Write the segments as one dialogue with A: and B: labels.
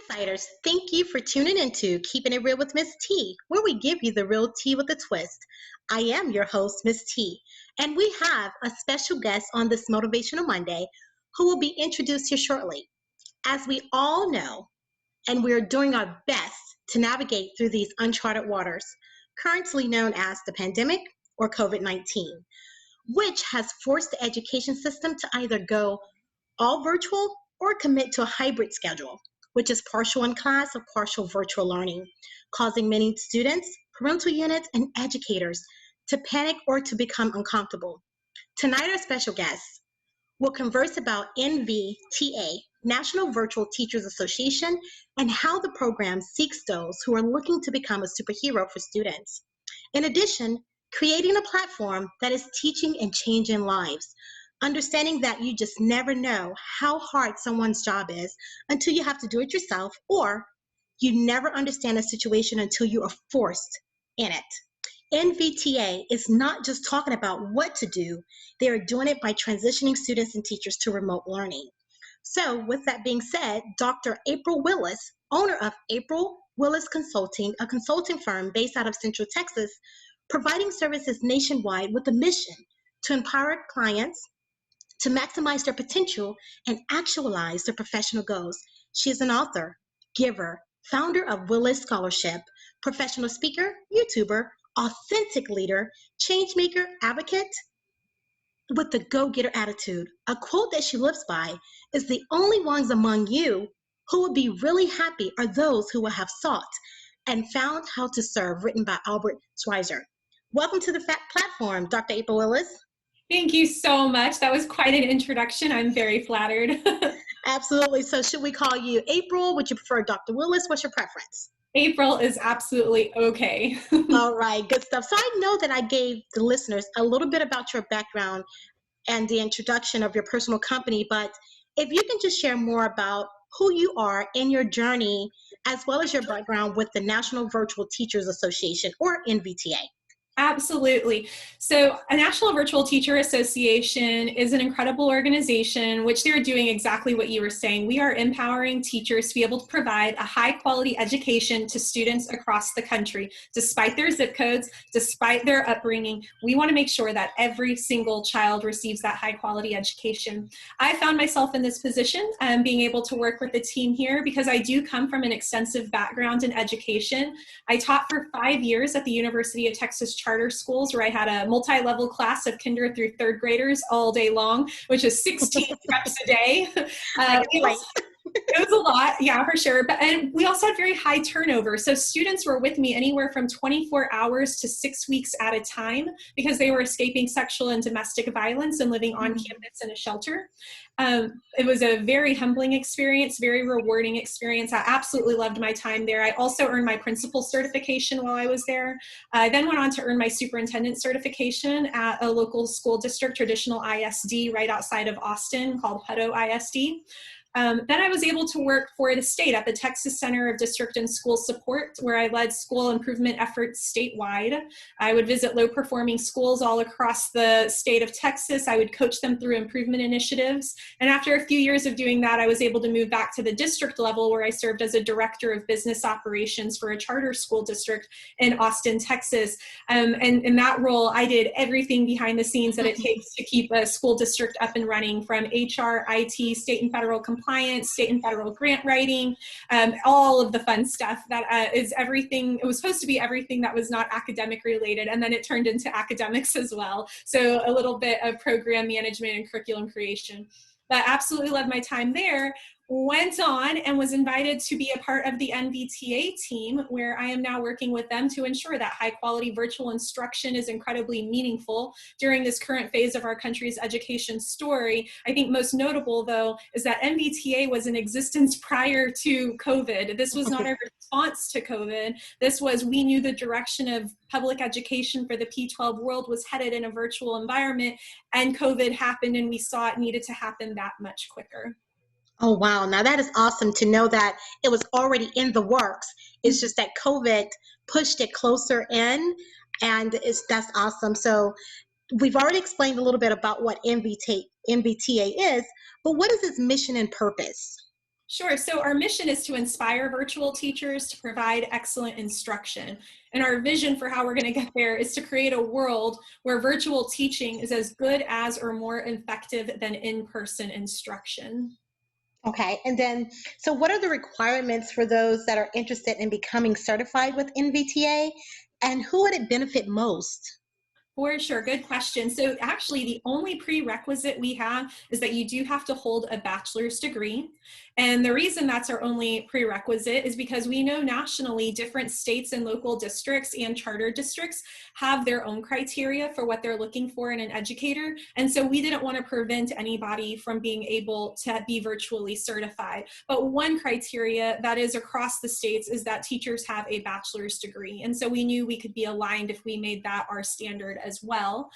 A: Insiders, thank you for tuning into Keeping It Real with Miss T, where we give you the real tea with a twist. I am your host, Miss T, and we have a special guest on this Motivational Monday who will be introduced here shortly. As we all know, and we're doing our best to navigate through these uncharted waters, currently known as the pandemic or COVID 19, which has forced the education system to either go all virtual or commit to a hybrid schedule, which is partial in class or partial virtual learning, causing many students, parental units, and educators to panic or to become uncomfortable. Tonight, our special guest will converse about NVTA, National Virtual Teachers Association, and how the program seeks those who are looking to become a superhero for students. In addition, creating a platform that is teaching and changing lives, understanding that you just never know how hard someone's job is until you have to do it yourself, or you never understand a situation until you are forced in it. NVTA is not just talking about what to do, they are doing it by transitioning students and teachers to remote learning. So, with that being said, Dr. April Willis, owner of April Willis Consulting, a consulting firm based out of Central Texas, providing services nationwide with a mission to empower clients to maximize their potential and actualize their professional goals. She is an author, giver, founder of Willis Scholarship, professional speaker, YouTuber, authentic leader, change maker, advocate with the go-getter attitude. A quote that she lives by is the only ones among you who will be really happy are those who will have sought and found how to serve, written by Albert Schweitzer. Welcome to the platform, Dr. April Willis.
B: Thank you so much. That was quite an introduction. I'm very flattered.
A: Absolutely. So should we call you April? Would you prefer Dr. Willis? What's your preference?
B: April is absolutely okay.
A: All right, good stuff. So I know that I gave the listeners a little bit about your background and the introduction of your personal company, but if you can just share more about who you are and your journey, as well as your background with the National Virtual Teachers Association, or NVTA.
B: Absolutely. So a National Virtual Teacher Association is an incredible organization, which they're doing exactly what you were saying. We are empowering teachers to be able to provide a high quality education to students across the country, despite their zip codes, despite their upbringing. We want to make sure that every single child receives that high quality education. I found myself in this position, being able to work with the team here because I do come from an extensive background in education. I taught for 5 years at the University of Texas charter schools where I had a multi-level class of kinder through third graders all day long, which is 16 reps a day. It was a lot, yeah, for sure. And we also had very high turnover. So students were with me anywhere from 24 hours to 6 weeks at a time because they were escaping sexual and domestic violence and living on campus in a shelter. It was a very humbling experience, very rewarding experience. I absolutely loved my time there. I also earned my principal certification while I was there. I then went on to earn my superintendent certification at a local school district, traditional ISD, right outside of Austin called Hutto ISD. Then I was able to work for the state at the Texas Center of District and School Support, where I led school improvement efforts statewide. I would visit low-performing schools all across the state of Texas. I would coach them through improvement initiatives. And after a few years of doing that, I was able to move back to the district level, where I served as a director of business operations for a charter school district in Austin, Texas. And in that role, I did everything behind the scenes that it takes to keep a school district up and running, from HR, IT, state and federal compliance, state and federal grant writing, all of the fun stuff that is everything. It was supposed to be everything that was not academic related, and then it turned into academics as well. So a little bit of program management and curriculum creation. But absolutely loved my time there. Went on and was invited to be a part of the NVTA team, where I am now working with them to ensure that high quality virtual instruction is incredibly meaningful during this current phase of our country's education story. I think most notable, though, is that NVTA was in existence prior to COVID. This was not a response to COVID. This was, we knew the direction of public education for the P-12 world was headed in a virtual environment, and COVID happened, and we saw it needed to happen that much quicker.
A: Oh, wow. Now that is awesome to know that it was already in the works. It's just that COVID pushed it closer in, and that's awesome. So we've already explained a little bit about what NVTA is, but what is its mission and purpose?
B: Sure. So our mission is to inspire virtual teachers to provide excellent instruction. And our vision for how we're going to get there is to create a world where virtual teaching is as good as or more effective than in-person instruction.
A: Okay, and then, so what are the requirements for those that are interested in becoming certified with NVTA, and who would it benefit most?
B: For sure, good question. So actually the only prerequisite we have is that you do have to hold a bachelor's degree. And the reason that's our only prerequisite is because we know nationally different states and local districts and charter districts have their own criteria for what they're looking for in an educator. And so we didn't want to prevent anybody from being able to be virtually certified. But one criteria that is across the states is that teachers have a bachelor's degree. And so we knew we could be aligned if we made that our standard as well.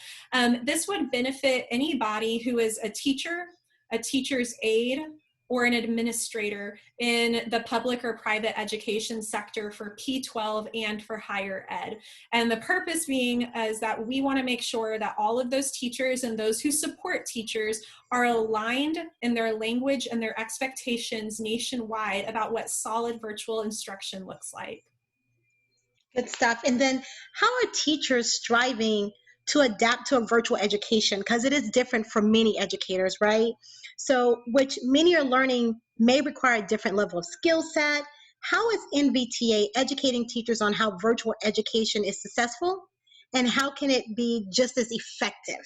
B: This would benefit anybody who is a teacher, a teacher's aide, or an administrator in the public or private education sector for P-12 and for higher ed. And the purpose being is that we want to make sure that all of those teachers and those who support teachers are aligned in their language and their expectations nationwide about what solid virtual instruction looks like.
A: Good stuff. And then, how are teachers striving to adapt to a virtual education? Because it is different for many educators, right? So, which many are learning may require a different level of skill set. How is NVTA educating teachers on how virtual education is successful? And how can it be just as effective?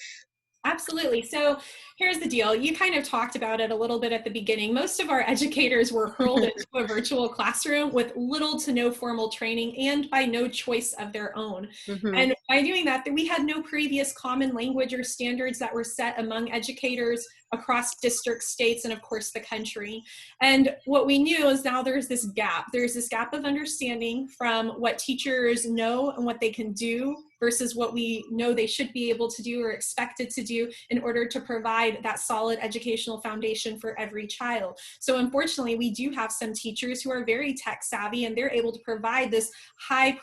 B: Absolutely. So here's the deal. You kind of talked about it a little bit at the beginning. Most of our educators were hurled into a virtual classroom with little to no formal training and by no choice of their own.
A: Mhm.
B: And by doing that, we had no previous common language or standards that were set among educators across districts, states, and of course the country. And what we knew is now there's this gap. There's this gap of understanding from what teachers know and what they can do versus what we know they should be able to do or expected to do in order to provide that solid educational foundation for every child. So unfortunately, we do have some teachers who are very tech savvy and they're able to provide this high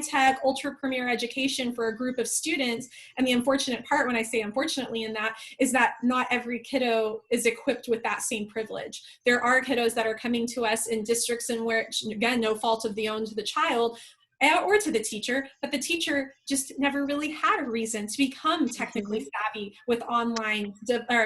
B: tech, ultra premier education for a group of students. And the unfortunate part, when I say unfortunately in that, is that not every kiddo is equipped with that same privilege. There are kiddos that are coming to us in districts in which, again, no fault of the own to the child, or to the teacher, but the teacher just never really had a reason to become technically savvy with online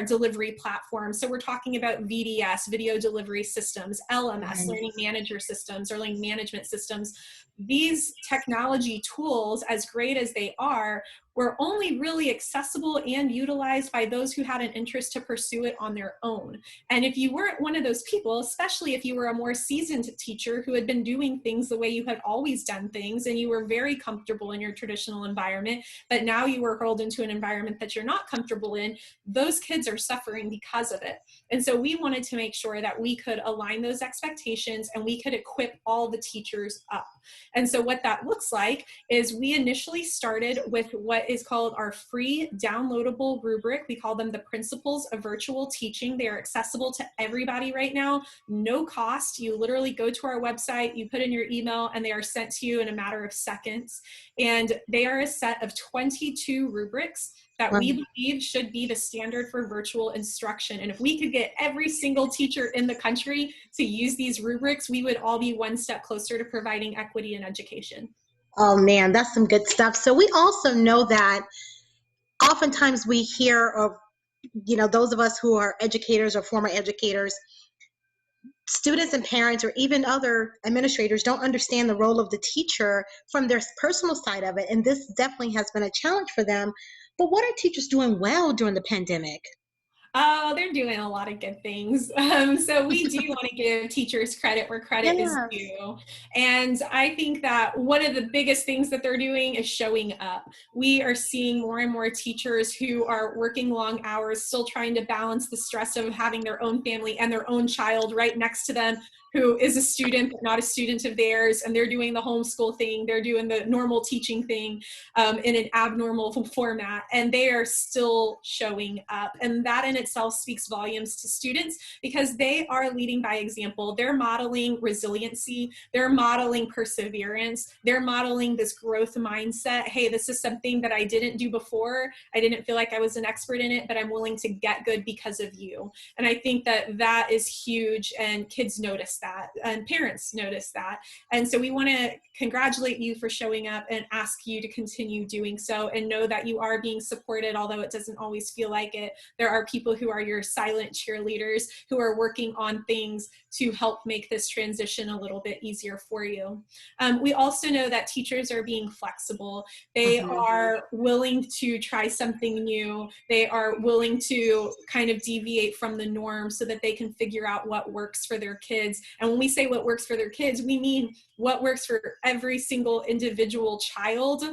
B: delivery platforms. So we're talking about VDS, video delivery systems, LMS, learning manager systems, or learning management systems. These technology tools, as great as they are, were only really accessible and utilized by those who had an interest to pursue it on their own. And if you weren't one of those people, especially if you were a more seasoned teacher who had been doing things the way you had always done things and you were very comfortable in your traditional environment, but now you were hurled into an environment that you're not comfortable in, those kids are suffering because of it. And so we wanted to make sure that we could align those expectations and we could equip all the teachers up. And so what that looks like is we initially started with what is called our free downloadable rubric. We call them the Principles of Virtual Teaching. They are accessible to everybody right now, no cost. You literally go to our website, you put in your email, and they are sent to you in a matter of seconds. And they are a set of 22 rubrics that we believe should be the standard for virtual instruction. And if we could get every single teacher in the country to use these rubrics, we would all be one step closer to providing equity in education.
A: Oh man, that's some good stuff. So we also know that oftentimes we hear of, those of us who are educators or former educators, students and parents or even other administrators don't understand the role of the teacher from their personal side of it. And this definitely has been a challenge for them. But what are teachers doing well during the pandemic?
B: Oh, they're doing a lot of good things. So we do want to give teachers credit where credit is
A: Yes.
B: due. And I think that one of the biggest things that they're doing is showing up. We are seeing more and more teachers who are working long hours, still trying to balance the stress of having their own family and their own child right next to them who is a student but not a student of theirs, and they're doing the homeschool thing, they're doing the normal teaching thing in an abnormal format, and they are still showing up. And that in itself speaks volumes to students because they are leading by example. They're modeling resiliency, they're modeling perseverance, they're modeling this growth mindset. Hey, this is something that I didn't do before. I didn't feel like I was an expert in it, but I'm willing to get good because of you. And I think that that is huge, and kids notice that, and parents notice that. And so we want to congratulate you for showing up and ask you to continue doing so, and know that you are being supported, although it doesn't always feel like it. There are people who are your silent cheerleaders who are working on things to help make this transition a little bit easier for you. We also know that teachers are being flexible. They are willing to try something new. They are willing to kind of deviate from the norm so that they can figure out what works for their kids. And when we say what works for their kids, we mean what works for every single individual child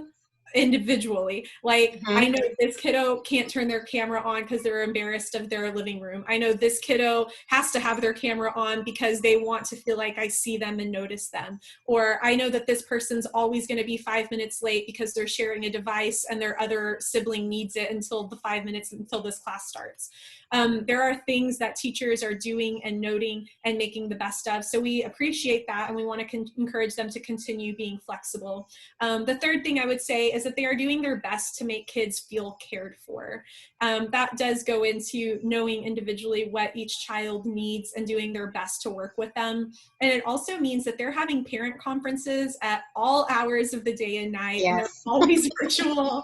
B: individually. Like, I know this kiddo can't turn their camera on because they're embarrassed of their living room. I know this kiddo has to have their camera on because they want to feel like I see them and notice them. Or I know that this person's always going to be 5 minutes late because they're sharing a device and their other sibling needs it until the 5 minutes until this class starts. There are things that teachers are doing and noting and making the best of. So we appreciate that, and we want to encourage them to continue being flexible. The third thing I would say is that they are doing their best to make kids feel cared for. That does go into knowing individually what each child needs and doing their best to work with them. And it also means that they're having parent conferences at all hours of the day and night, and they're always virtual.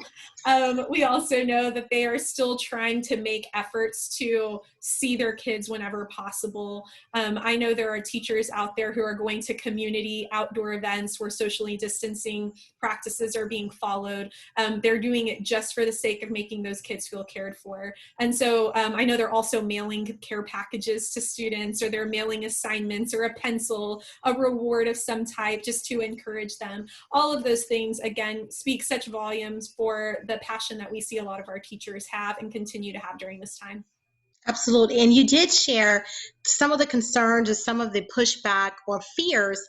B: We also know that they are still trying to make efforts to see their kids whenever possible. I know there are teachers out there who are going to community outdoor events where socially distancing practices are being followed. They're doing it just for the sake of making those kids feel cared for. And so I know they're also mailing care packages to students, or they're mailing assignments or a pencil, a reward of some type, just to encourage them. All of those things, again, speak such volumes for the passion that we see a lot of our teachers have and continue to have during this time.
A: Absolutely. And you did share some of the concerns or some of the pushback or fears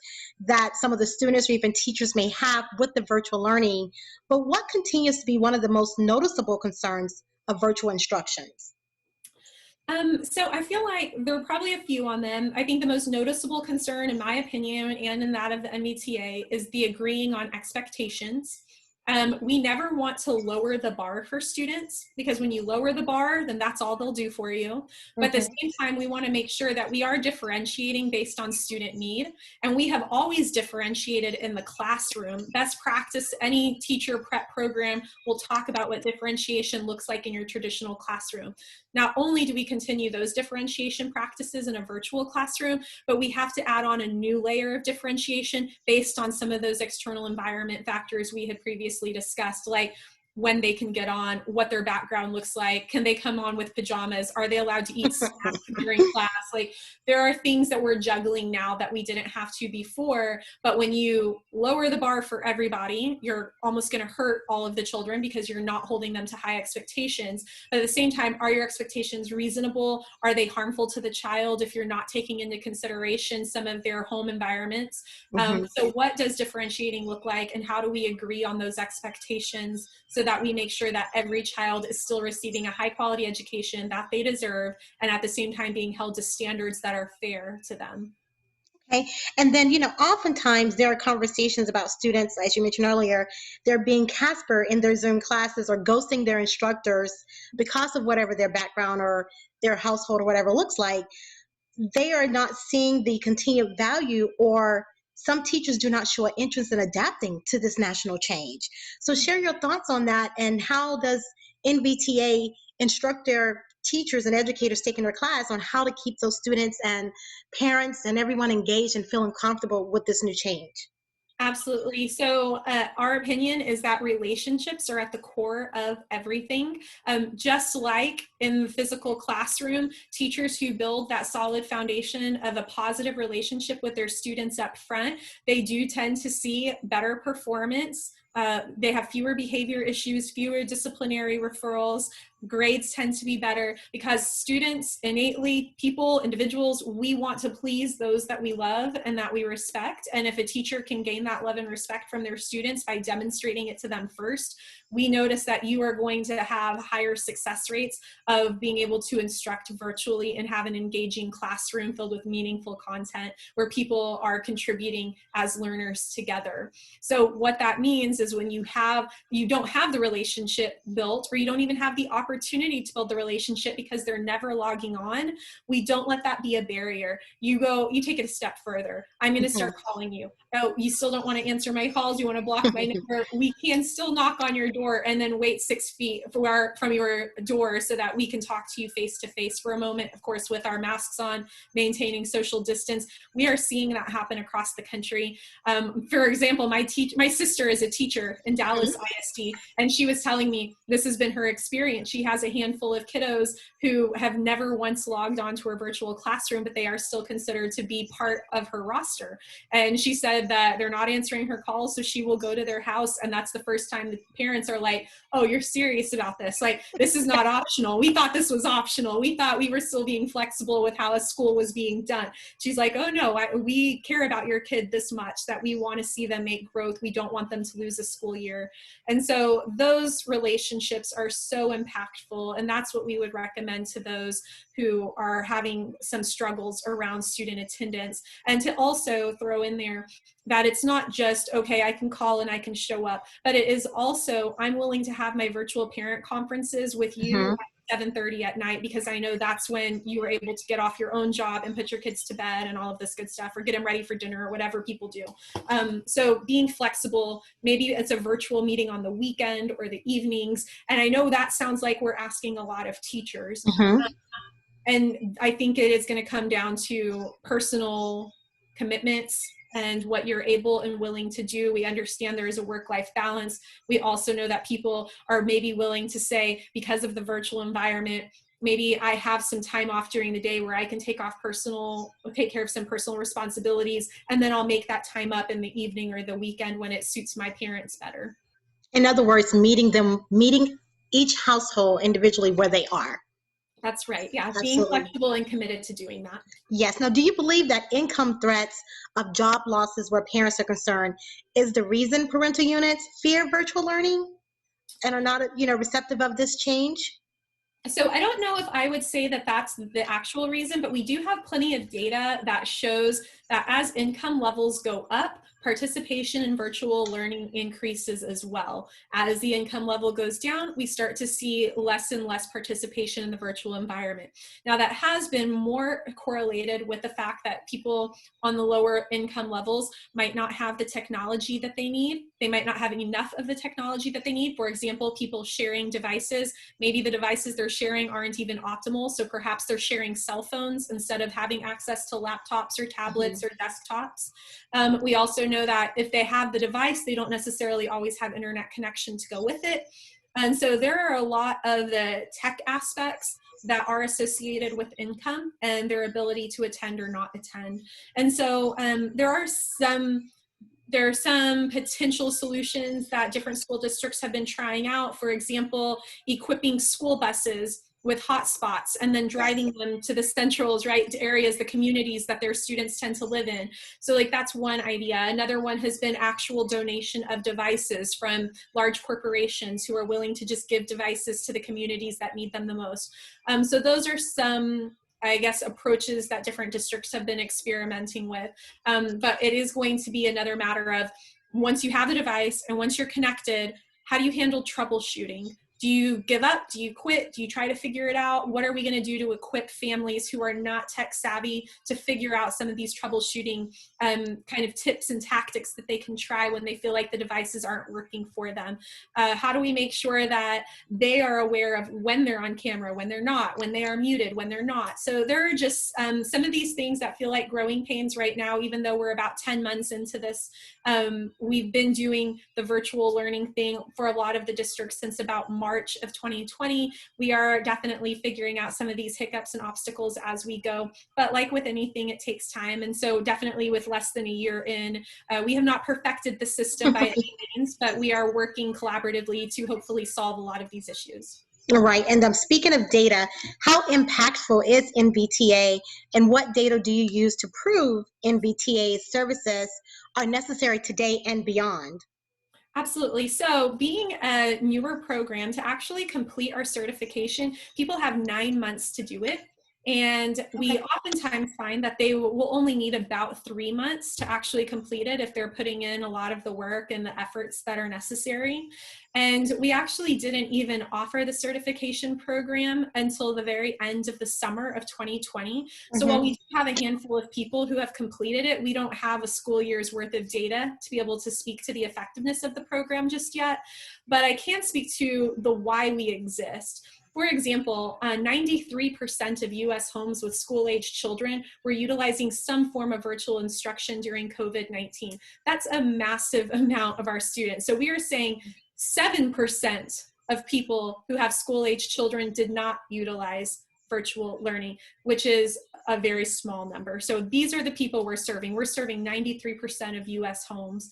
A: that some of the students or even teachers may have with the virtual learning. But what continues to be one of the most noticeable concerns of virtual instructions?
B: So I feel like there are probably a few on them. I think the most noticeable concern, in my opinion, and in that of the NVTA, is the agreeing on expectations. We never want to lower the bar for students, because when you lower the bar, then that's all they'll do for you. But at the same time, we want to make sure that we are differentiating based on student need. And we have always differentiated in the classroom. Best practice, any teacher prep program will talk about what differentiation looks like in your traditional classroom. Not only do we continue those differentiation practices in a virtual classroom, but we have to add on a new layer of differentiation based on some of those external environment factors we had previously discussed, like when they can get on, what their background looks like, can they come on with pajamas, are they allowed to eat snacks during class? Like, there are things that we're juggling now that we didn't have to before. But when you lower the bar for everybody, you're almost going to hurt all of the children because you're not holding them to high expectations. But at the same time, are your expectations reasonable? Are they harmful to the child if you're not taking into consideration some of their home environments? So what does differentiating look like, and how do we agree on those expectations so that we make sure that every child is still receiving a high quality education that they deserve, and at the same time being held to standards that are fair to them?
A: Okay. And then, oftentimes there are conversations about students, as you mentioned earlier, they're being Casper in their Zoom classes or ghosting their instructors because of whatever their background or their household or whatever looks like. They are not seeing the continued value, or some teachers do not show an interest in adapting to this national change. So share your thoughts on that, and how does NVTA instruct their teachers and educators taking their class on how to keep those students and parents and everyone engaged and feeling comfortable with this new change?
B: Absolutely. So our opinion is that relationships are at the core of everything. Just like in the physical classroom, teachers who build that solid foundation of a positive relationship with their students up front, they do tend to see better performance. They have fewer behavior issues, fewer disciplinary referrals. Grades tend to be better because students, innately, individuals, we want to please those that we love and that we respect. And if a teacher can gain that love and respect from their students by demonstrating it to them first, we notice that you are going to have higher success rates of being able to instruct virtually and have an engaging classroom filled with meaningful content where people are contributing as learners together. So what that means is when you don't have the relationship built, or you don't even have the opportunity to build the relationship because they're never logging on, we don't let that be a barrier. You take it a step further. I'm going to start calling you. Oh, you still don't want to answer my calls? You want to block my number? We can still knock on your door and then wait 6 feet from your door so that we can talk to you face to face for a moment, of course, with our masks on, maintaining social distance. We are seeing that happen across the country. For example, my sister is a teacher in Dallas ISD, and she was telling me this has been her experience. She has a handful of kiddos who have never once logged on to her virtual classroom, but they are still considered to be part of her roster. And she said that they're not answering her calls, so she will go to their house, and that's the first time the parents are like, oh, you're serious about this? Like, this is not optional. We thought this was optional. We thought we were still being flexible with how a school was being done. She's like, oh no, we care about your kid this much that we want to see them make growth. We don't want them to lose a school year. And so those relationships are so impactful, and that's what we would recommend to those who are having some struggles around student attendance. And to also throw in there that it's not just, okay, I can call and I can show up, but it is also, I'm willing to have my virtual parent conferences with you at 7:30 at night, because I know that's when you are able to get off your own job and put your kids to bed and all of this good stuff, or get them ready for dinner, or whatever people do. So being flexible, maybe it's a virtual meeting on the weekend or the evenings. And I know that sounds like we're asking a lot of teachers. And I think it is going to come down to personal commitments and what you're able and willing to do. We understand there is a work-life balance. We also know that people are maybe willing to say, because of the virtual environment, maybe I have some time off during the day where I can take care of some personal responsibilities, and then I'll make that time up in the evening or the weekend when it suits my parents better.
A: In other words, meeting each household individually where they are.
B: That's right. Yeah.
A: Absolutely.
B: Being flexible and committed to doing that.
A: Yes. Now, do you believe that income threats of job losses where parents are concerned is the reason parental units fear virtual learning and are not, receptive of this change?
B: So I don't know if I would say that that's the actual reason, but we do have plenty of data that shows that as income levels go up, participation in virtual learning increases as well. As the income level goes down, we start to see less and less participation in the virtual environment. Now, that has been more correlated with the fact that people on the lower income levels might not have the technology that they need. They might not have enough of the technology that they need. For example, people sharing devices, maybe the devices they're sharing aren't even optimal. So perhaps they're sharing cell phones instead of having access to laptops or tablets or desktops. We also know that if they have the device, they don't necessarily always have internet connection to go with it. And so there are a lot of the tech aspects that are associated with income and their ability to attend or not attend. And so there are some potential solutions that different school districts have been trying out. For example, equipping school buses with hotspots and then driving them to the centrals, right, to areas, the communities that their students tend to live in. So like that's one idea. Another one has been actual donation of devices from large corporations who are willing to just give devices to the communities that need them the most. So those are some, I guess, approaches that different districts have been experimenting with. But it is going to be another matter of, once you have the device and once you're connected, how do you handle troubleshooting? Do you give up? Do you quit? Do you try to figure it out? What are we going to do to equip families who are not tech savvy to figure out some of these troubleshooting kind of tips and tactics that they can try when they feel like the devices aren't working for them? How do we make sure that they are aware of when they're on camera, when they're not, when they are muted, when they're not? So there are just some of these things that feel like growing pains right now, even though we're about 10 months into this. We've been doing the virtual learning thing for a lot of the districts since about March of 2020. We are definitely figuring out some of these hiccups and obstacles as we go. But like with anything, it takes time. And so definitely with less than a year in, we have not perfected the system by any means, but we are working collaboratively to hopefully solve a lot of these issues.
A: All right. And speaking of data, how impactful is NVTA, and what data do you use to prove NVTA's services are necessary today and beyond?
B: Absolutely. So being a newer program, to actually complete our certification, people have 9 months to do it. And we
A: Okay.
B: oftentimes find that they will only need about 3 months to actually complete it if they're putting in a lot of the work and the efforts that are necessary. And we actually didn't even offer the certification program until the very end of the summer of 2020. So while we
A: Mm-hmm.
B: do have a handful of people who have completed it, we don't have a school year's worth of data to be able to speak to the effectiveness of the program just yet. But I can speak to the why we exist. For example, 93% of US homes with school-aged children were utilizing some form of virtual instruction during COVID-19. That's a massive amount of our students. So we are saying 7% of people who have school-aged children did not utilize virtual learning, which is a very small number. So these are the people we're serving. We're serving 93% of US homes.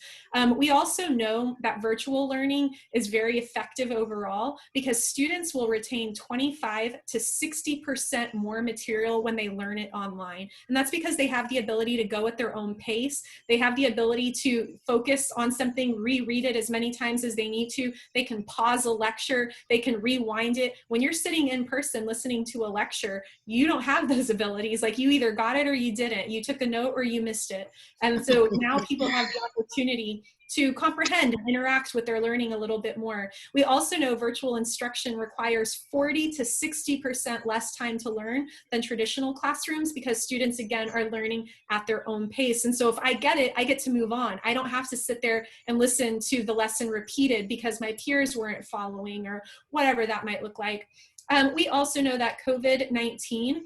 B: We also know that virtual learning is very effective overall because students will retain 25 to 60% more material when they learn it online. And that's because they have the ability to go at their own pace. They have the ability to focus on something, reread it as many times as they need to. They can pause a lecture. They can rewind it. When you're sitting in person listening to a lecture, you don't have those abilities. Like, you either got it or you didn't. You took a note or you missed it. And so now people have the opportunity to comprehend and interact with their learning a little bit more. We also know virtual instruction requires 40 to 60% less time to learn than traditional classrooms because students, again, are learning at their own pace. And so if I get it, I get to move on. I don't have to sit there and listen to the lesson repeated because my peers weren't following or whatever that might look like. We also know that COVID-19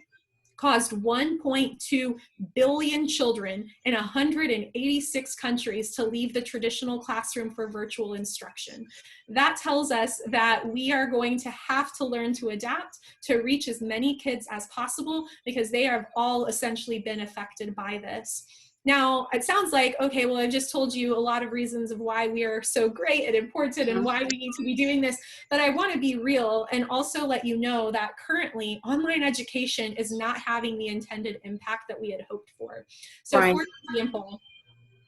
B: caused 1.2 billion children in 186 countries to leave the traditional classroom for virtual instruction. That tells us that we are going to have to learn to adapt to reach as many kids as possible because they have all essentially been affected by this. Now, it sounds like, okay, well, I've just told you a lot of reasons of why we are so great and important and why we need to be doing this, but I want to be real and also let you know that currently online education is not having the intended impact that we had hoped for. So
A: Right.
B: for example,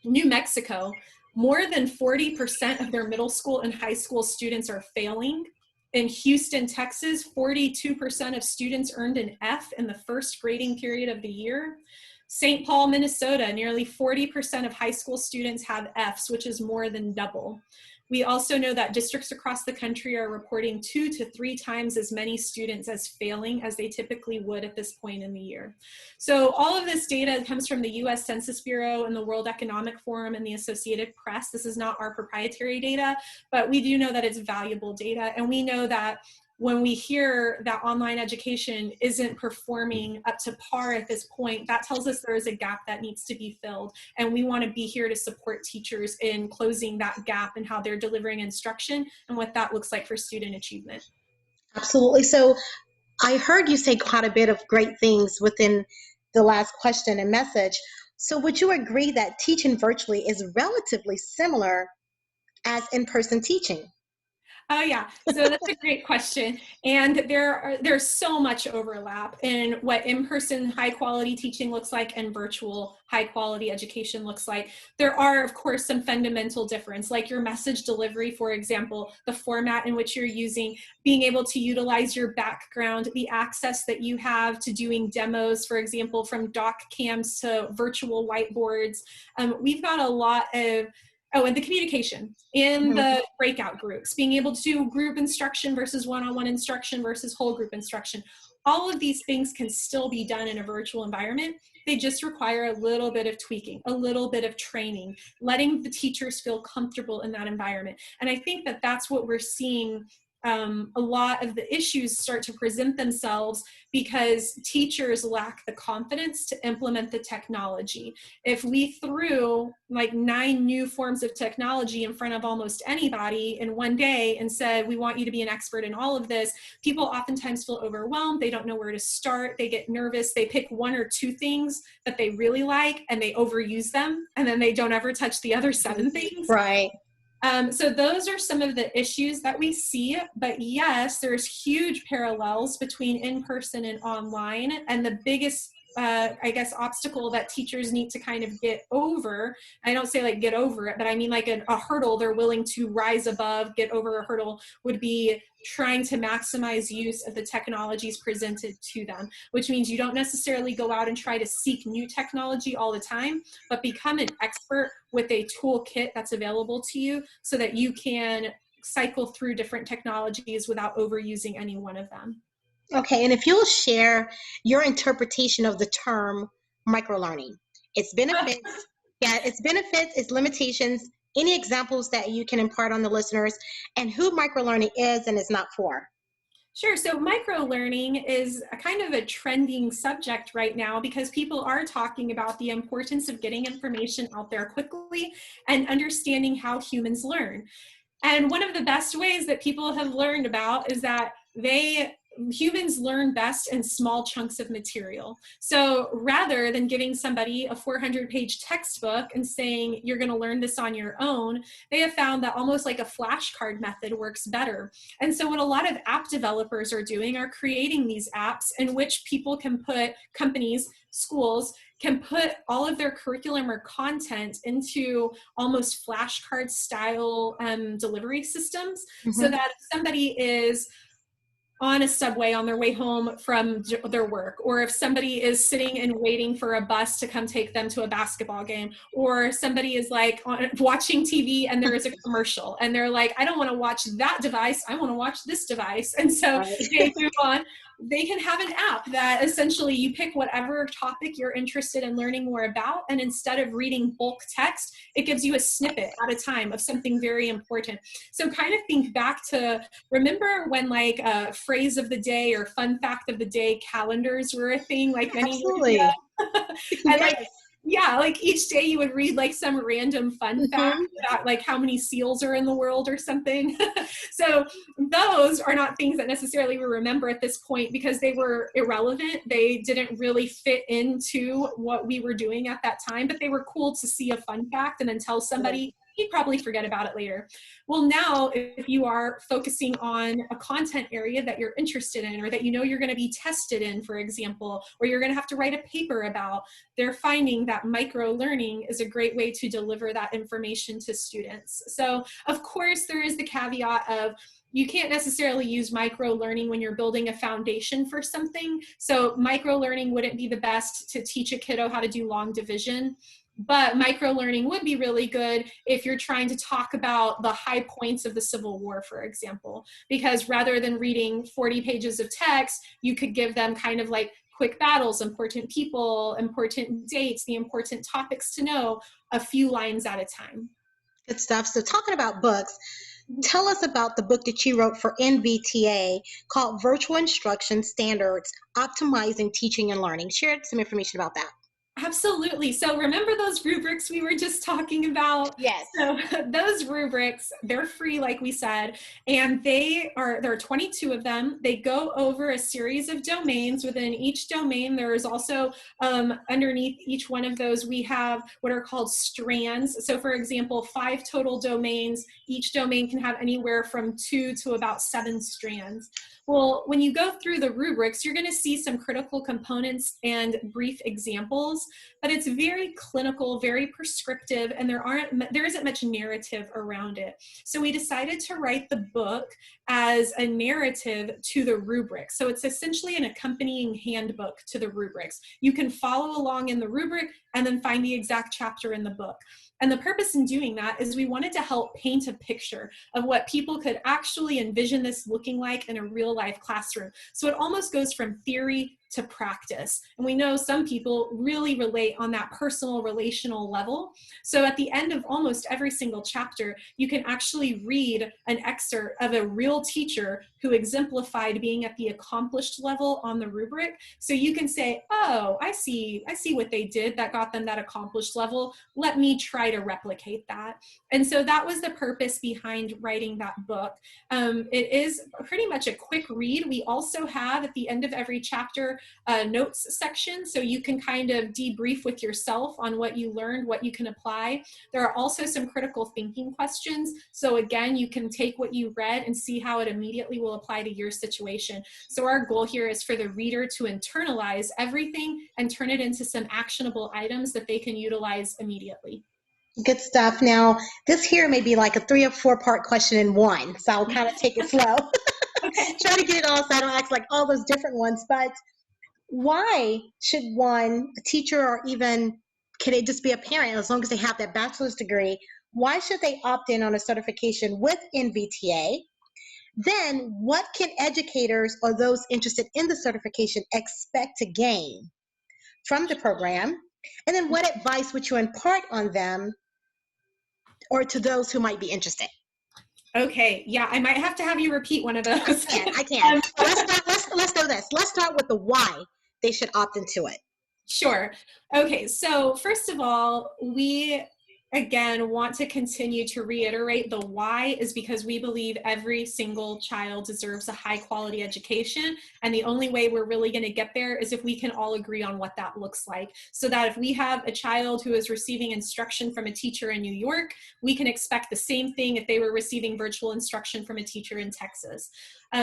B: New Mexico, more than 40% of their middle school and high school students are failing. In Houston, Texas, 42% of students earned an F in the first grading period of the year. St. Paul, Minnesota, nearly 40% of high school students have Fs, which is more than double. We also know that districts across the country are reporting 2 to 3 times as many students as failing as they typically would at this point in the year. So all of this data comes from the US Census Bureau and the World Economic Forum and the Associated Press. This is not our proprietary data, but we do know that it's valuable data. And we know that when we hear that online education isn't performing up to par at this point, that tells us there is a gap that needs to be filled. And we want to be here to support teachers in closing that gap and how they're delivering instruction and what that looks like for student achievement.
A: Absolutely. So I heard you say quite a bit of great things within the last question and message. So would you agree that teaching virtually is relatively similar as in-person teaching?
B: Oh yeah, so that's a great question. And there's so much overlap in what in-person high quality teaching looks like and virtual high quality education looks like. There are, of course, some fundamental difference, like your message delivery, for example, the format in which you're using, being able to utilize your background, the access that you have to doing demos, for example, from doc cams to virtual whiteboards. We've got a lot of and the communication in the breakout groups, being able to do group instruction versus one-on-one instruction versus whole group instruction. All of these things can still be done in a virtual environment. They just require a little bit of tweaking, a little bit of training, letting the teachers feel comfortable in that environment. And I think that that's what we're seeing. A lot of the issues start to present themselves because teachers lack the confidence to implement the technology. If we threw like 9 new forms of technology in front of almost anybody in one day and said, we want you to be an expert in all of this, people oftentimes feel overwhelmed. They don't know where to start. They get nervous. They pick 1 or 2 things that they really like and they overuse them. And then they don't ever touch the other 7 things.
A: Right.
B: So those are some of the issues that we see, but yes, there's huge parallels between in-person and online. And the biggest I guess, obstacle that teachers need to kind of get over. I don't say like get over it, but I mean like a hurdle they're willing to rise above, get over a hurdle, would be trying to maximize use of the technologies presented to them, which means you don't necessarily go out and try to seek new technology all the time, but become an expert with a toolkit that's available to you so that you can cycle through different technologies without overusing any one of them.
A: Okay, and if you'll share your interpretation of the term microlearning, its benefits, its limitations, any examples that you can impart on the listeners, and who microlearning is and is not for.
B: Sure. So microlearning is a kind of a trending subject right now because people are talking about the importance of getting information out there quickly and understanding how humans learn. And one of the best ways that people have learned about is that humans learn best in small chunks of material. So rather than giving somebody a 400-page textbook and saying, you're going to learn this on your own, they have found that almost like a flashcard method works better. And so what a lot of app developers are doing are creating these apps in which people can put, companies, schools, can put all of their curriculum or content into almost flashcard style delivery systems, so that if somebody is on a subway on their way home from their work, or if somebody is sitting and waiting for a bus to come take them to a basketball game, or somebody is like watching TV and there is a commercial and they're like, I don't want to watch that device, I want to watch this device. And so they move on. They can have an app that essentially you pick whatever topic you're interested in learning more about, and instead of reading bulk text, it gives you a snippet at a time of something very important. So kind of think back to, remember when like a phrase of the day or fun fact of the day calendars were a thing like many years ago? And like, yeah, like each day you would read like some random fun fact about like how many seals are in the world or something. So those are not things that necessarily we remember at this point because they were irrelevant. They didn't really fit into what we were doing at that time, but they were cool to see a fun fact and then tell somebody. You'd probably forget about it later. Well, now if you are focusing on a content area that you're interested in, or that you know you're going to be tested in, for example, or you're going to have to write a paper about, they're finding that micro learning is a great way to deliver that information to students. So of course there is the caveat of, you can't necessarily use micro learning when you're building a foundation for something. So micro learning wouldn't be the best to teach a kiddo how to do long division. But micro learning would be really good if you're trying to talk about the high points of the Civil War, for example, because rather than reading 40 pages of text, you could give them kind of like quick battles, important people, important dates, the important topics to know, a few lines at a time.
A: Good stuff. So talking about books, tell us about the book that you wrote for NVTA called Virtual Instruction Standards, Optimizing Teaching and Learning. Share some information about that.
B: Absolutely. So remember those rubrics we were just talking about?
A: Yes.
B: So those rubrics, they're free, like we said, and there are 22 of them. They go over a series of domains. Within each domain, there is also underneath each one of those, we have what are called strands. So for example, 5 total domains. Each domain can have anywhere from 2 to about 7 strands. Well, when you go through the rubrics, you're going to see some critical components and brief examples, but it's very clinical, very prescriptive, and there isn't much narrative around it. So we decided to write the book as a narrative to the rubrics. So it's essentially an accompanying handbook to the rubrics. You can follow along in the rubric and then find the exact chapter in the book. And the purpose in doing that is we wanted to help paint a picture of what people could actually envision this looking like in a real life classroom. So it almost goes from theory to practice. And we know some people really relate on that personal relational level. So at the end of almost every single chapter, you can actually read an excerpt of a real teacher who exemplified being at the accomplished level on the rubric. So you can say, oh, I see what they did that got them that accomplished level. Let me try to replicate that. And so that was the purpose behind writing that book. It is pretty much a quick read. We also have at the end of every chapter notes section, so you can kind of debrief with yourself on what you learned, what you can apply. There are also some critical thinking questions. So again, you can take what you read and see how it immediately will apply to your situation. So our goal here is for the reader to internalize everything and turn it into some actionable items that they can utilize immediately.
A: Good stuff. Now, this here may be like a 3 or 4 part question in one, so I'll kind of take it slow.
B: Okay.
A: Try to get it all so I don't ask like all those different ones. But why should one, a teacher, or even can it just be a parent, as long as they have that bachelor's degree, why should they opt in on a certification with NVTA? Then, what can educators or those interested in the certification expect to gain from the program? And then, what advice would you impart on them or to those who might be interested?
B: Okay, yeah, I might have to have you repeat one of those.
A: I can. Let's do this. Let's start with the why they should opt into it.
B: Sure. Okay, so first of all, we again want to continue to reiterate the why is because we believe every single child deserves a high quality education. And the only way we're really going to get there is if we can all agree on what that looks like. So that if we have a child who is receiving instruction from a teacher in New York, we can expect the same thing if they were receiving virtual instruction from a teacher in Texas.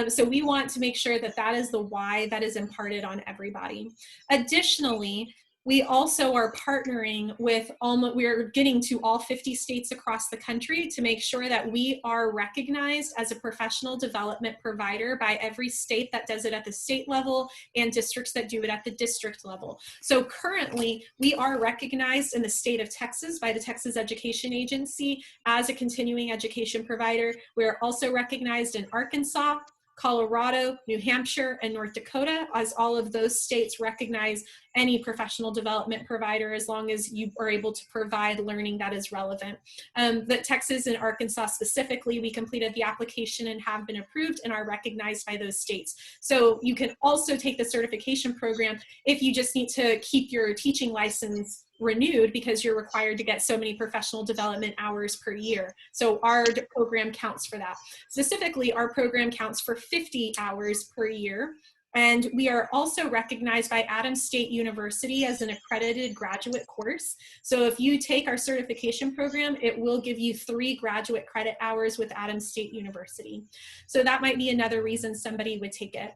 B: So we want to make sure that that is the why that is imparted on everybody. Additionally, we also are partnering with we're getting to all 50 states across the country to make sure that we are recognized as a professional development provider by every state that does it at the state level and districts that do it at the district level. So currently, we are recognized in the state of Texas by the Texas Education Agency as a continuing education provider. We're also recognized in Arkansas, Colorado, New Hampshire, and North Dakota, as all of those states recognize any professional development provider as long as you are able to provide learning that is relevant. But Texas and Arkansas specifically, we completed the application and have been approved and are recognized by those states. So you can also take the certification program if you just need to keep your teaching license renewed because you're required to get so many professional development hours per year. So our program counts for that. Specifically, our program counts for 50 hours per year. And we are also recognized by Adams State University as an accredited graduate course. So if you take our certification program, it will give you 3 graduate credit hours with Adams State University. So that might be another reason somebody would take it.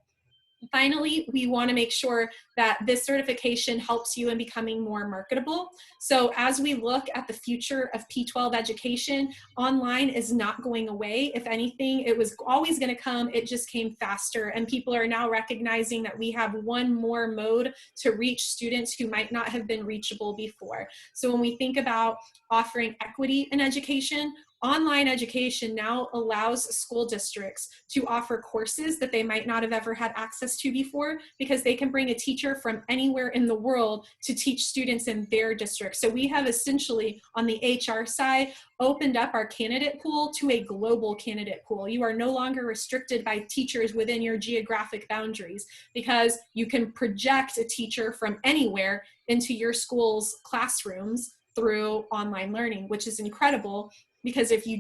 B: Finally, we want to make sure that this certification helps you in becoming more marketable. So as we look at the future of P-12 education, online is not going away. If anything, it was always going to come. It just came faster. And people are now recognizing that we have one more mode to reach students who might not have been reachable before. So when we think about offering equity in education, online education now allows school districts to offer courses that they might not have ever had access to before because they can bring a teacher from anywhere in the world to teach students in their district. So we have essentially on the HR side opened up our candidate pool to a global candidate pool. You are no longer restricted by teachers within your geographic boundaries because you can project a teacher from anywhere into your school's classrooms through online learning, which is incredible. Because if you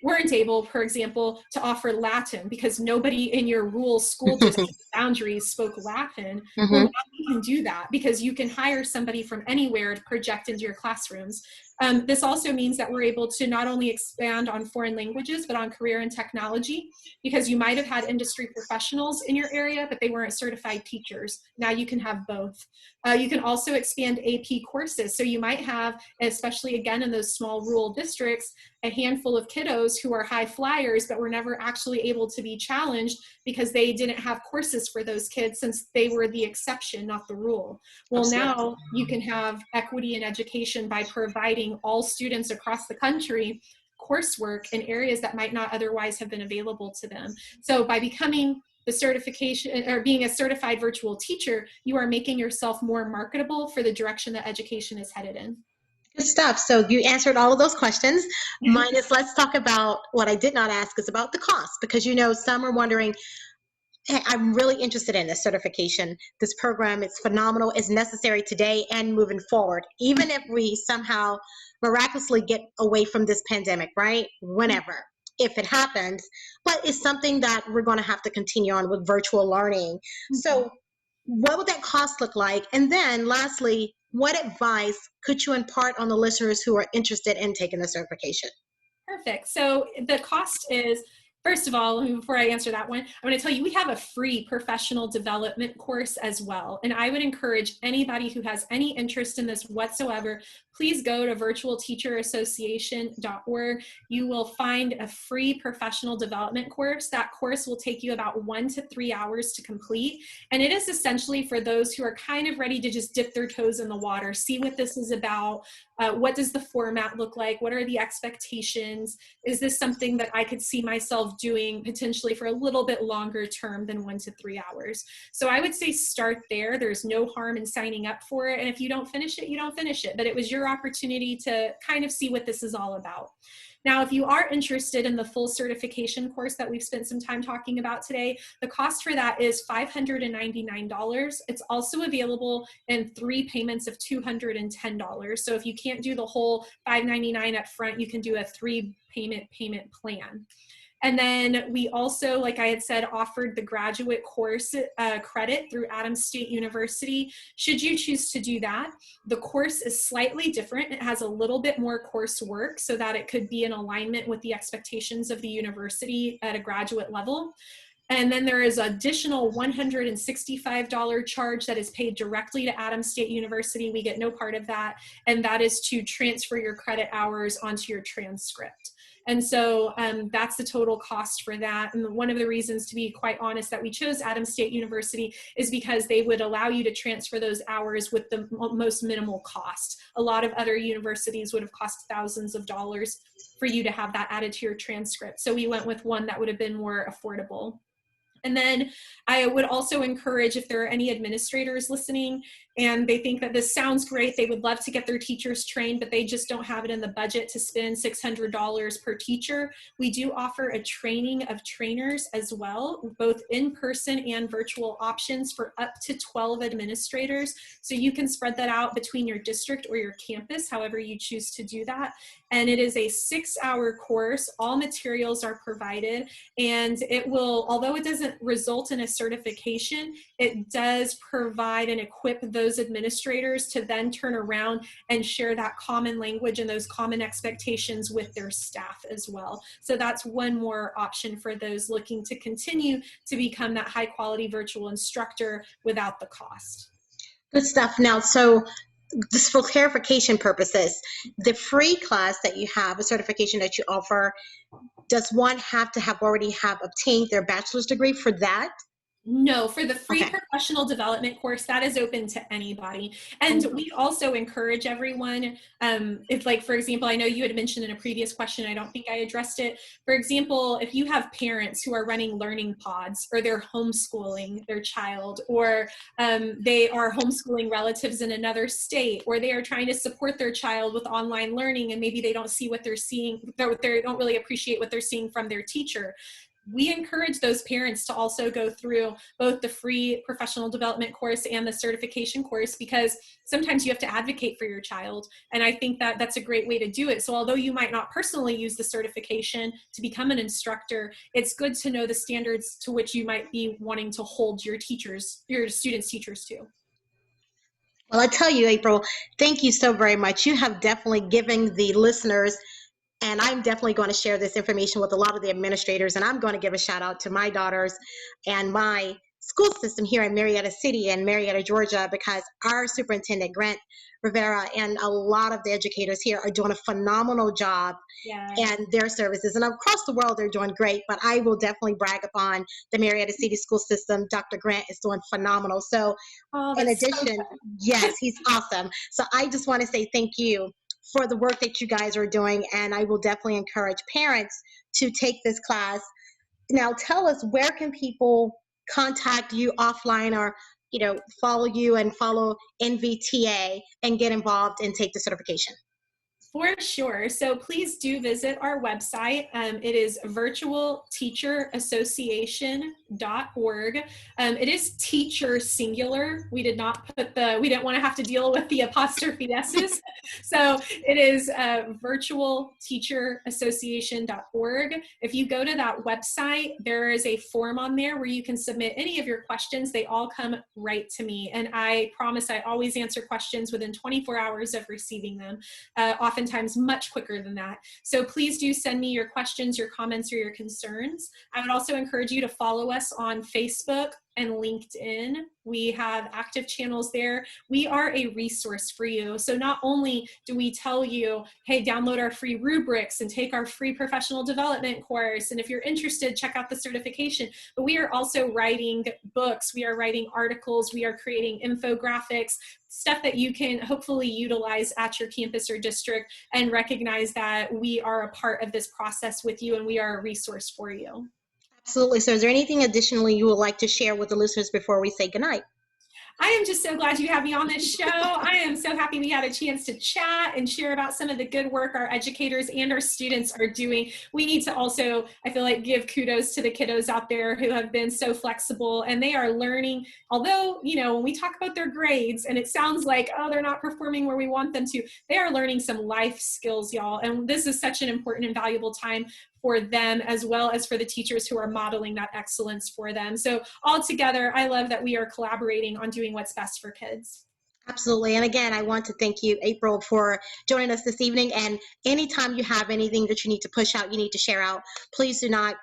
B: weren't able, for example, to offer Latin because nobody in your rural school district boundaries spoke Latin, well, now you can do that because you can hire somebody from anywhere to project into your classrooms. This also means that we're able to not only expand on foreign languages, but on career and technology, because you might have had industry professionals in your area, but they weren't certified teachers. Now you can have both. You can also expand AP courses. So you might have, especially again in those small rural districts, a handful of kiddos who are high flyers, but were never actually able to be challenged because they didn't have courses for those kids since they were the exception, not the rule. Well, now you can have equity in education by providing all students across the country coursework in areas that might not otherwise have been available to them. So by becoming the certification or being a certified virtual teacher, you are making yourself more marketable for the direction that education is headed in.
A: Good stuff. So you answered all of those questions. Minus, let's talk about what I did not ask is about the cost, because some are wondering, hey, I'm really interested in this certification. This program is phenomenal, is necessary today and moving forward, even if we somehow miraculously get away from this pandemic, right? Whenever, if it happens, but it's something that we're going to have to continue on with virtual learning. So what would that cost look like? And then lastly, what advice could you impart on the listeners who are interested in taking the certification?
B: Perfect. So the cost is, first of all, before I answer that one, I'm going to tell you we have a free professional development course as well. And I would encourage anybody who has any interest in this whatsoever, please go to virtualteacherassociation.org. You will find a free professional development course. That course will take you about 1 to 3 hours to complete. And it is essentially for those who are kind of ready to just dip their toes in the water, see what this is about. What does the format look like? What are the expectations? Is this something that I could see myself doing potentially for a little bit longer term than 1 to 3 hours? So I would say start there. There's no harm in signing up for it. And if you don't finish it, you don't finish it. But it was your opportunity to kind of see what this is all about. Now, if you are interested in the full certification course that we've spent some time talking about today, the cost for that is $599. It's also available in 3 payments of $210. So if you can't do the whole $599 up front, you can do a 3-payment plan. And then we also, like I had said, offered the graduate course credit through Adams State University. Should you choose to do that, the course is slightly different. It has a little bit more coursework so that it could be in alignment with the expectations of the university at a graduate level. And then there is an additional $165 charge that is paid directly to Adams State University. We get no part of that. And that is to transfer your credit hours onto your transcript. And so that's the total cost for that. And one of the reasons, to be quite honest, that we chose Adams State University is because they would allow you to transfer those hours with the most minimal cost. A lot of other universities would have cost thousands of dollars for you to have that added to your transcript. So we went with one that would have been more affordable. And then I would also encourage, if there are any administrators listening and they think that this sounds great, they would love to get their teachers trained, but they just don't have it in the budget to spend $600 per teacher. We do offer a training of trainers as well, both in-person and virtual options for up to 12 administrators. So you can spread that out between your district or your campus, however you choose to do that. And it is a 6-hour course. All materials are provided, and it will, although it doesn't result in a certification, it does provide and equip those administrators to then turn around and share that common language and those common expectations with their staff as well. So that's one more option for those looking to continue to become that high quality virtual instructor without the cost.
A: Good stuff. Now, so just for clarification purposes, the free class that you have, a certification that you offer, does one have to have already have obtained their bachelor's degree for that?
B: No, for the free
A: Okay.
B: professional development course, that is open to anybody. And we also encourage everyone, if, like, for example, I know you had mentioned in a previous question, I don't think I addressed it. For example, if you have parents who are running learning pods, or they're homeschooling their child, or they are homeschooling relatives in another state, or they are trying to support their child with online learning, and maybe they don't see what they're seeing, they don't really appreciate what they're seeing from their teacher, we encourage those parents to also go through both the free professional development course and the certification course, because sometimes you have to advocate for your child. And I think that that's a great way to do it. So although you might not personally use the certification to become an instructor, it's good to know the standards to which you might be wanting to hold your teachers, your students' teachers to.
A: Well, I tell you, April, thank you so very much. You have definitely given the listeners, and I'm definitely going to share this information with a lot of the administrators, and I'm going to give a shout out to my daughters and my school system here in Marietta City and Marietta, Georgia, because our superintendent, Grant Rivera, and a lot of the educators here are doing a phenomenal job.
B: Yeah.
A: And their services. And across the world, they're doing great, but I will definitely brag upon the Marietta City school system. Dr. Grant is doing phenomenal. So in addition, yes, he's awesome. So I just want to say thank you for the work that you guys are doing, and I will definitely encourage parents to take this class. Now, tell us, where can people contact you offline, or follow you and follow NVTA and get involved and take the certification?
B: For sure. So please do visit our website. It is virtualteacherassociation.org. It is teacher singular. We didn't want to have to deal with the apostrophe S's. So it is virtualteacherassociation.org. If you go to that website, there is a form on there where you can submit any of your questions. They all come right to me. And I promise I always answer questions within 24 hours of receiving them. Oftentimes much quicker than that. So please do send me your questions, your comments, or your concerns. I would also encourage you to follow us on Facebook and LinkedIn. We have active channels there. We are a resource for you. So not only do we tell you, hey, download our free rubrics and take our free professional development course, and if you're interested, check out the certification, but we are also writing books, we are writing articles, we are creating infographics, stuff that you can hopefully utilize at your campus or district and recognize that we are a part of this process with you and we are a resource for you.
A: Absolutely. So is there anything additionally you would like to share with the listeners before we say goodnight?
B: I am just so glad you had me on this show. I am so happy we had a chance to chat and share about some of the good work our educators and our students are doing. We need to also, I feel like, give kudos to the kiddos out there who have been so flexible, and they are learning. Although, you know, when we talk about their grades and it sounds like, oh, they're not performing where we want them to, they are learning some life skills, y'all. And this is such an important and valuable time for them, as well as for the teachers who are modeling that excellence for them. So altogether, I love that we are collaborating on doing what's best for kids.
A: Absolutely. And again, I want to thank you, April, for joining us this evening. And anytime you have anything that you need to push out, you need to share out, please do not,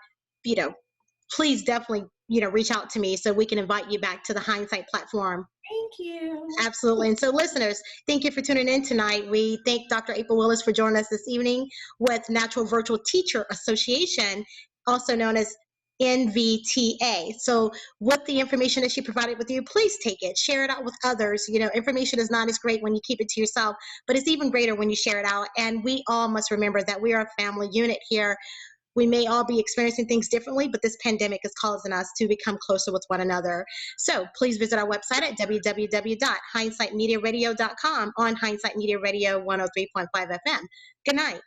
A: please definitely, reach out to me so we can invite you back to the Hindsight platform.
B: Thank you.
A: Absolutely. And so listeners, thank you for tuning in tonight. We thank Dr. April Willis for joining us this evening with Natural Virtual Teacher Association, also known as NVTA. So with the information that she provided with you, please take it, share it out with others. Information is not as great when you keep it to yourself, but it's even greater when you share it out. And we all must remember that we are a family unit here. We may all be experiencing things differently, but this pandemic is causing us to become closer with one another. So please visit our website at www.hindsightmediaradio.com on Hindsight Media Radio 103.5 FM. Good night.